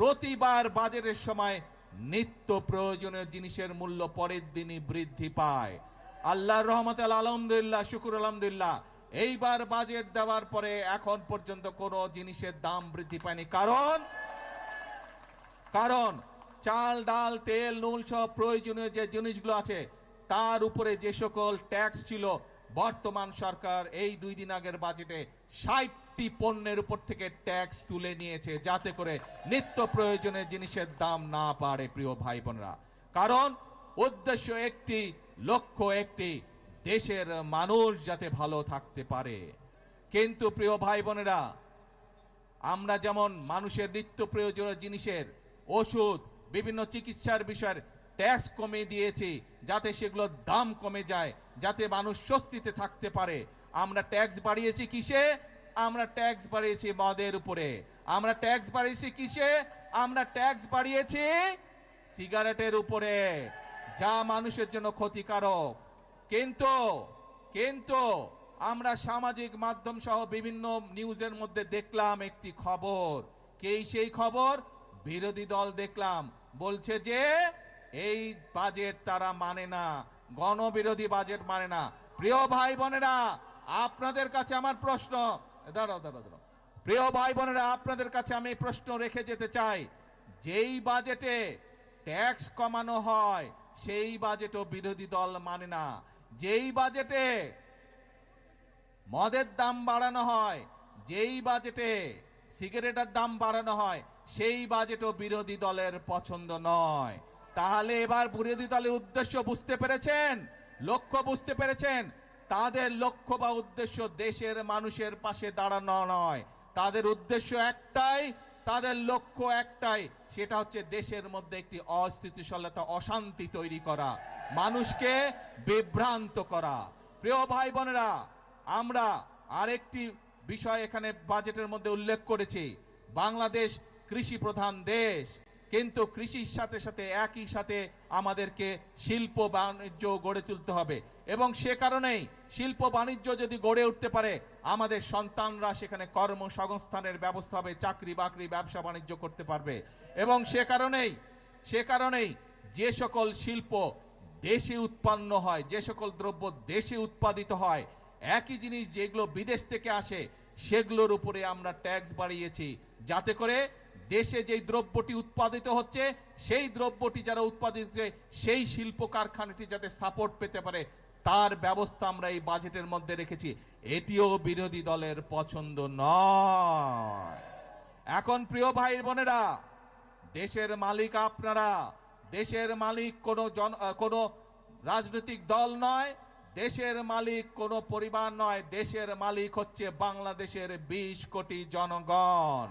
প্রতিবার বাজেটের সময় নিত্য প্রয়োজনীয় জিনিসের মূল্য পরের দিনই বৃদ্ধি পায়। আল্লাহর রহমতে আলহামদুলিল্লাহ, শুকুর আলহামদুলিল্লাহ, এইবার বাজেট দেওয়ার পরে এখন পর্যন্ত কোনো জিনিসের দাম বৃদ্ধি পায়নি। কারণ চাল, ডাল, তেল, নুন সব প্রয়োজনীয় যে জিনিসগুলো আছে তার উপরে যে সকল ট্যাক্স ছিল, বর্তমান সরকার এই 2 দিন আগের বাজেটে 60টি পণ্যের উপর থেকে ট্যাক্স তুলে নিয়েছে, যাতে করে নিত্য প্রয়োজনীয় জিনিসের দাম না বাড়ে। প্রিয় ভাই বোনেরা, কারণ উদ্দেশ্য একটি, লক্ষ্য একটি, দেশের মানুষ যাতে ভালো থাকতে পারে। কিন্তু প্রিয় ভাই বোনেরা, আমরা যেমন মানুষের নিত্য প্রয়োজনীয় জিনিসের, ওষুধ, বিভিন্ন চিকিৎসার বিষয়ের ট্যাক্স কমিয়ে দিয়েছি যাতে সেগুলোর দাম কমে যায়, যাতে মানুষ স্বস্তিতে থাকতে পারে। আমরা ট্যাক্স বাড়িয়েছি কিসে? আমরা ট্যাক্স বাড়িয়েছি মদের উপরে। আমরা ট্যাক্স বাড়িয়েছি কিসে? আমরা ট্যাক্স বাড়িয়েছি সিগারেটের উপরে, যা মানুষের জন্য ক্ষতিকারক। কিন্তু আমরা সামাজিক মাধ্যম সহ বিভিন্ন নিউজের মধ্যে দেখলাম একটি খবর। সেই খবর? বিরোধী দল দেখলাম বলছে যে এই বাজেট তারা মানে না, গণবিরোধী বাজেট মানে না। প্রিয় ভাই বোনেরা, আপনাদের কাছে আমার প্রশ্ন, দাঁড়াও। প্রিয় ভাই বোনেরা, আপনাদের কাছে আমি প্রশ্ন রেখে যেতে চাই, যেই বাজেটে ট্যাক্স কমানো হয় সেই বাজেটও বিরোধী দল মানে না। যেই বাজেটে মদের দাম বাড়ানো হয়, যেই বাজেটে সিগারেটের দাম বাড়ানো হয়, সেই বাজেটও বিরোধী দলের পছন্দ নয়। তাহলে এবার বিরোধী দলের উদ্দেশ্য বুঝতে পেরেছেন, লক্ষ্য বুঝতে পেরেছেন? তাদের লক্ষ্য বা উদ্দেশ্য দেশের মানুষের পাশে দাঁড়ানো নয়, তাদের উদ্দেশ্য একটাই, তাদের লক্ষ্য একটাই, সেটা হচ্ছে দেশের মধ্যে একটি অস্থিতিশীলতা, অশান্তি তৈরি করা, মানুষকে বিভ্রান্ত করা। প্রিয় ভাই বোনেরা, আমরা আরেকটি বিষয় এখানে বাজেটের মধ্যে উল্লেখ করেছি, বাংলাদেশ কৃষি প্রধান দেশ, কিন্তু কৃষির সাথে সাথে একই সাথে আমাদেরকে শিল্প বাণিজ্য গড়ে তুলতে হবে, এবং সে কারণেই শিল্প বাণিজ্য যদি গড়ে উঠতে পারে আমাদের সন্তানরা সেখানে কর্মসংস্থানের ব্যবস্থা হবে, চাকরি বাকরি, ব্যবসা বাণিজ্য করতে পারবে। এবং সে কারণেই যে সকল শিল্প দেশে উৎপন্ন হয়, যে সকল দ্রব্য দেশে উৎপাদিত হয়, একই জিনিস যেগুলো বিদেশ থেকে আসে সেগুলোর উপরে আমরা ট্যাক্স বাড়িয়েছি, যাতে করে দেশে যেই দ্রব্যটি উৎপাদিত হচ্ছে সেই দ্রব্যটি যারা উৎপাদিত হচ্ছে সেই শিল্প কারখানাটি যাতে সাপোর্ট পেতে পারে, তার ব্যবস্থা আমরা এই বাজেটের মধ্যে রেখেছি। এটিও বিরোধী দলের পছন্দ নয়। এখন প্রিয় ভাই বোনেরা, দেশের মালিক আপনারা, দেশের মালিক কোনো রাজনৈতিক দল নয়, দেশের মালিক কোনো পরিবার নয়, দেশের মালিক হচ্ছে বাংলাদেশের 20 কোটি জনগণ।